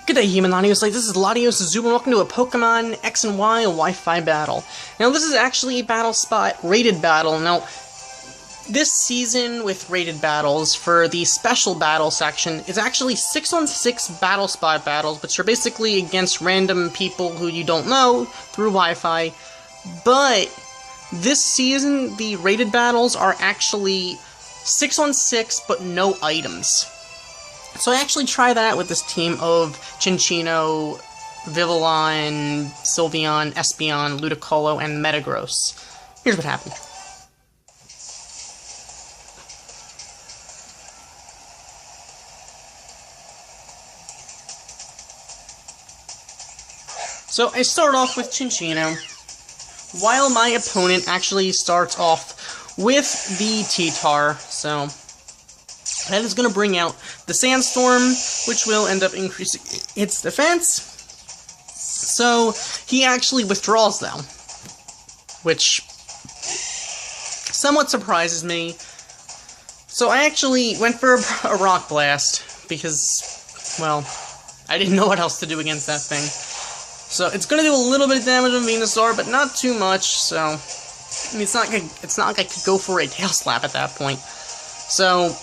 Good day, Human Latios. This is Latios Zoom, and welcome to a Pokemon X and Y Wi-Fi battle. Now, this is actually a battle spot rated battle. Now, this season with rated battles for the special battle section is actually 6-on-6 battle spot battles, which are basically against random people who you don't know through Wi-Fi. But this season, the rated battles are actually 6-on-6, but no items. So I actually tried that out with this team of Cinccino, Vivillon, Sylveon, Espeon, Ludicolo, and Metagross. Here's what happened. So I start off with Cinccino, while my opponent actually starts off with the T-Tar, so that is going to bring out the Sandstorm, which will end up increasing its defense. So he actually withdraws, though, which somewhat surprises me. So I actually went for a Rock Blast, because, well, I didn't know what else to do against that thing. So it's going to do a little bit of damage on Venusaur, but not too much, so I mean, it's not like I could go for a Tail Slap at that point. So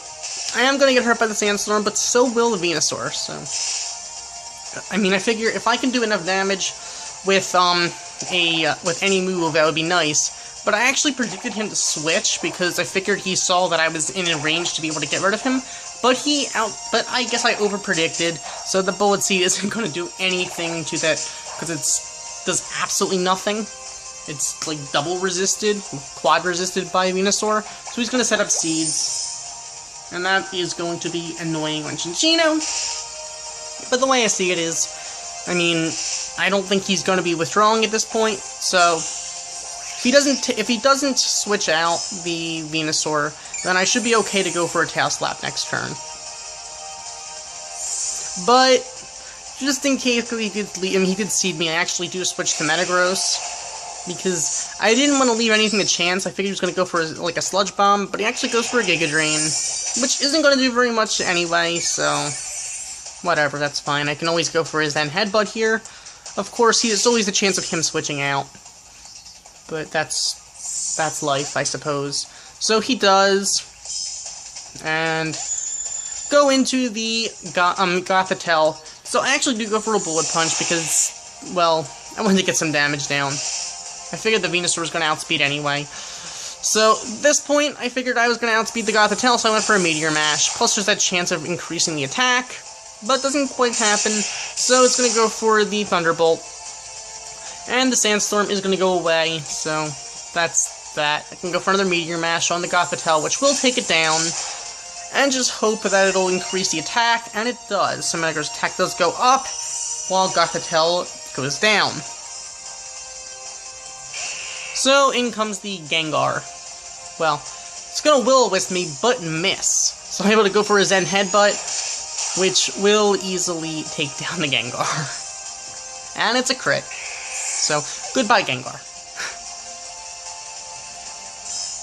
I am going to get hurt by the Sandstorm, but so will the Venusaur, so I mean, I figure if I can do enough damage with any move, that would be nice. But I actually predicted him to switch because I figured he saw that I was in range to be able to get rid of him. But I guess I overpredicted, so the Bullet Seed isn't going to do anything to that because it does absolutely nothing. It's like double resisted, quad resisted by Venusaur, so he's going to set up Seeds. And that is going to be annoying on Cinccino. But the way I see it is, I mean, I don't think he's going to be withdrawing at this point. So if he doesn't switch out the Venusaur, then I should be okay to go for a Tail Slap next turn. But just in case, because he did seed me, I actually do switch to Metagross. Because I didn't want to leave anything to chance. I figured he was going to go for like a Sludge Bomb, but he actually goes for a Giga Drain, which isn't going to do very much anyway, so whatever, that's fine. I can always go for his then Headbutt here. Of course, there's always the chance of him switching out, but that's life, I suppose. So he does, and go into the Gothitelle. So I actually do go for a Bullet Punch because, well, I wanted to get some damage down. I figured the Venusaur was going to outspeed anyway. So, at this point, I figured I was going to outspeed the Gothitelle, so I went for a Meteor Mash. Plus, there's that chance of increasing the attack, but doesn't quite happen, so it's going to go for the Thunderbolt. And the Sandstorm is going to go away, so that's that. I can go for another Meteor Mash on the Gothitelle, which will take it down, and just hope that it'll increase the attack, and it does. So Metagross' attack does go up, while Gothitelle goes down. So, in comes the Gengar. Well, it's going to Will-O-Wisp me, but miss. So I'm able to go for a Zen Headbutt, which will easily take down the Gengar. And it's a crit. So, goodbye, Gengar.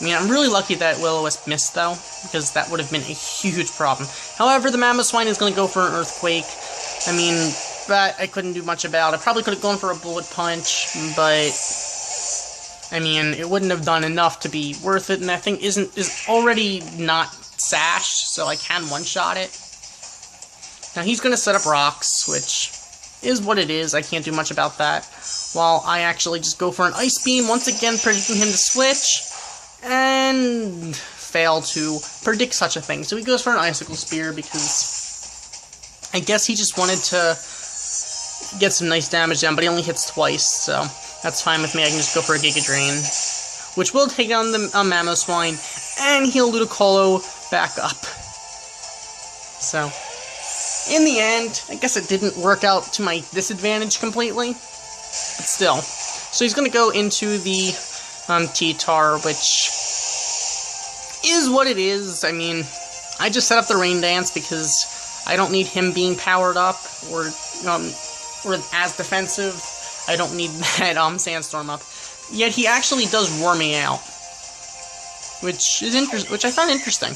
I mean, I'm really lucky that Will-O-Wisp missed, though, because that would have been a huge problem. However, the Mamoswine is going to go for an Earthquake. I mean, that I couldn't do much about. I probably could have gone for a Bullet Punch, but I mean, it wouldn't have done enough to be worth it, and that thing is already not sashed, so I can one-shot it. Now he's going to set up Rocks, which is what it is. I can't do much about that. While I actually just go for an Ice Beam, once again predicting him to switch, and fail to predict such a thing. So he goes for an Icicle Spear because I guess he just wanted to get some nice damage down, but he only hits twice, so that's fine with me. I can just go for a Giga Drain, which will take down the Mamoswine and heal Ludicolo back up. So, in the end, I guess it didn't work out to my disadvantage completely, but still. So he's going to go into the T-Tar, which is what it is. I mean, I just set up the Rain Dance because I don't need him being powered up or as defensive. I don't need that Sandstorm up. Yet he actually does Roar me out, which I find interesting.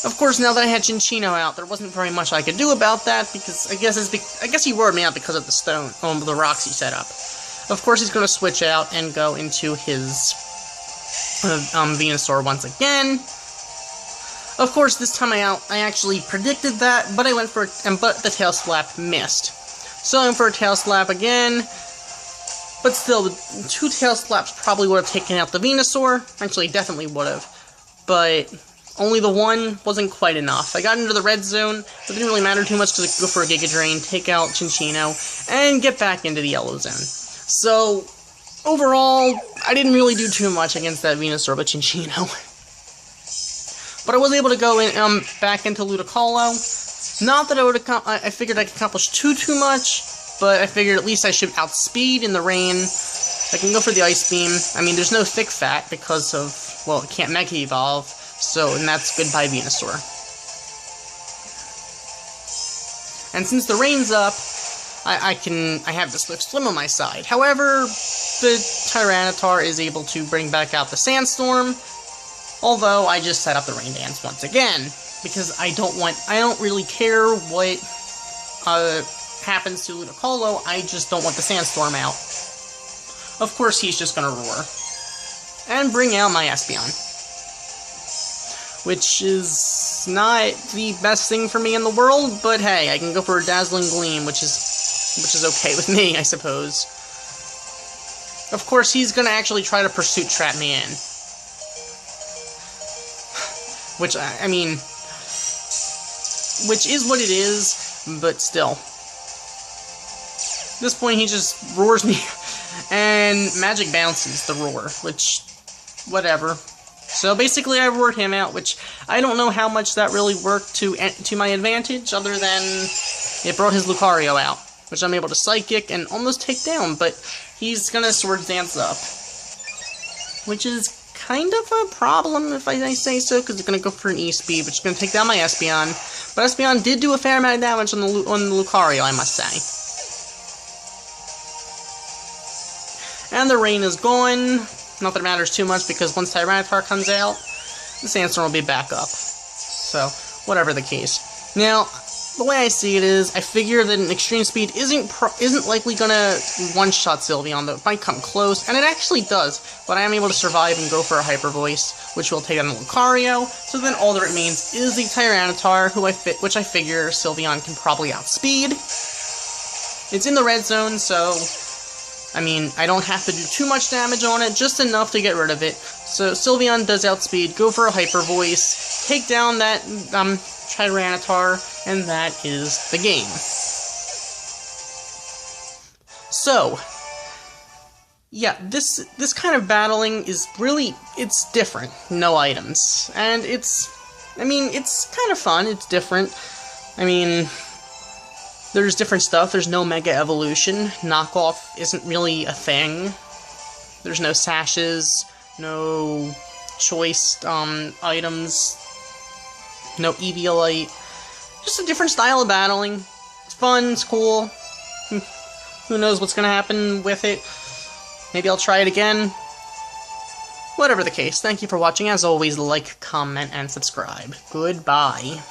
Of course, now that I had Cinccino out, there wasn't very much I could do about that, because I guess he wore me out because of the stone, the rocks he set up. Of course, he's going to switch out and go into his Venusaur once again. Of course, this time I actually predicted that, but I went for but the Tail Slap missed. So I went for a Tail Slap again, but still, the 2 Tail Slaps probably would have taken out the Venusaur. Actually, definitely would have, but only the 1 wasn't quite enough. I got into the red zone, but it didn't really matter too much because I could go for a Giga Drain, take out Cinccino, and get back into the yellow zone. So, overall, I didn't really do too much against that Venusaur with Cinccino. But I was able to go in, back into Ludicolo. Not that I figured I could accomplish too much, but I figured at least I should outspeed in the rain. I can go for the Ice Beam. I mean, there's no Thick Fat because of, well, it can't Mega Evolve, so, and that's goodbye Venusaur. And since the rain's up, I have the Swift Swim on my side. However, the Tyranitar is able to bring back out the Sandstorm, although I just set up the Rain Dance once again, because I don't really care what happens to Ludicolo, I just don't want the Sandstorm out. Of course, he's just gonna roar. And bring out my Espeon. Which is not the best thing for me in the world, but hey, I can go for a Dazzling Gleam, which is okay with me, I suppose. Of course, he's gonna actually try to Pursuit Trap me in. Which, I mean, which is what it is, but still. At this point, he just roars me, and Magic bounces the roar, which, whatever. So basically, I roared him out, which I don't know how much that really worked to my advantage, other than it brought his Lucario out, which I'm able to Psychic and almost take down, but he's gonna Swords Dance up, which is kind of a problem, if I say so, because it's going to go for an E-Speed, which is going to take down my Espeon. But Espeon did do a fair amount of damage on the Lucario, I must say. And the rain is gone. Not that it matters too much, because once Tyranitar comes out, the Sandstorm will be back up. So, whatever the case. Now, the way I see it is, I figure that an Extreme Speed isn't likely gonna one-shot Sylveon, though it might come close, and it actually does, but I am able to survive and go for a Hyper Voice, which will take on the Lucario, so then all that remains is the Tyranitar, which I figure Sylveon can probably outspeed. It's in the red zone, so, I mean, I don't have to do too much damage on it, just enough to get rid of it. So Sylveon does outspeed, go for a Hyper Voice, take down that, Tyranitar, and that is the game. So, yeah, this kind of battling is really, it's different. No items. And it's kind of fun, it's different. I mean, there's different stuff, there's no Mega Evolution, knockoff isn't really a thing. There's no sashes, no choice items, no Eviolite. Just a different style of battling. It's fun, it's cool. Who knows what's gonna happen with it. Maybe I'll try it again. Whatever the case, thank you for watching. As always, like, comment, and subscribe. Goodbye.